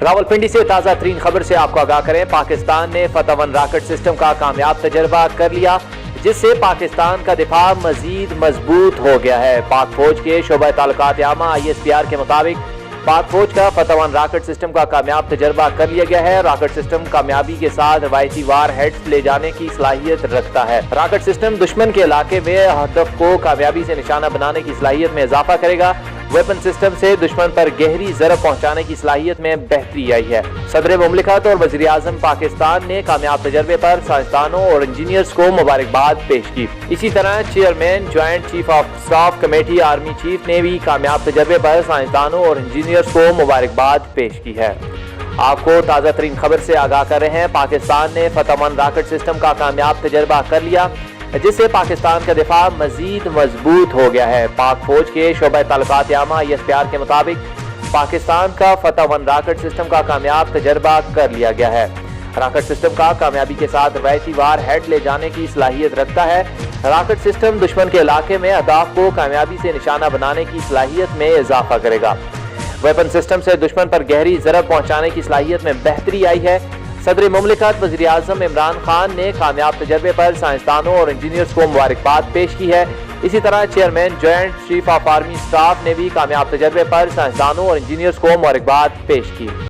راولپنڈی سے تازہ ترین خبر سے آپ کو آگاہ کریں۔ پاکستان نے فتح 1 راکٹ سسٹم کا کامیاب تجربہ کر لیا، جس سے پاکستان کا دفاع مزید مضبوط ہو گیا ہے۔ پاک فوج کے شعبہ تعلقات عامہ ISPR کے مطابق پاک فوج کا فتح 1 راکٹ سسٹم کا کامیاب تجربہ کر لیا گیا ہے۔ راکٹ سسٹم کامیابی کے ساتھ روایتی وار ہیڈز لے جانے کی صلاحیت رکھتا ہے۔ راکٹ سسٹم دشمن کے علاقے میں ہدف کو کامیابی سے نشانہ بنانے کی صلاحیت میں اضافہ کرے گا۔ ویپن سسٹم سے دشمن پر گہری ضرب پہنچانے کی صلاحیت میں بہتری آئی ہے۔ صدر مملکت اور وزیر اعظم پاکستان نے کامیاب تجربے پر سائنسدانوں اور انجینئرز کو مبارکباد پیش کی۔ اسی طرح chairman joint chief of staff committee army chief نے بھی کامیاب تجربے پر سائنسدانوں اور انجینئرز کو مبارکباد پیش کی ہے۔ آپ کو تازہ ترین خبر سے آگاہ کر رہے ہیں۔ پاکستان نے فتح 1 راکٹ سسٹم کا کامیاب تجربہ کر لیا، جس سے پاکستان کا دفاع مزید مضبوط ہو گیا ہے۔ پاک فوج کے شعبہ تعلقات عامہ ISPR کے مطابق پاکستان کا فتح 1 راکٹ سسٹم کا کامیاب تجربہ کر لیا گیا ہے۔ راکٹ سسٹم کا کامیابی کے ساتھ روایتی وار ہیڈ لے جانے کی صلاحیت رکھتا ہے۔ راکٹ سسٹم دشمن کے علاقے میں اہداف کو کامیابی سے نشانہ بنانے کی صلاحیت میں اضافہ کرے گا۔ ویپن سسٹم سے دشمن پر گہری ضرب پہنچانے کی صلاحیت میں بہتری آئی ہے۔ صدر مملکت وزیر اعظم عمران خان نے کامیاب تجربے پر سائنسدانوں اور انجینئرز کو مبارکباد پیش کی ہے۔ اسی طرح chairman joint chief of army staff نے بھی کامیاب تجربے پر سائنسدانوں اور انجینئرز کو مبارکباد پیش کی۔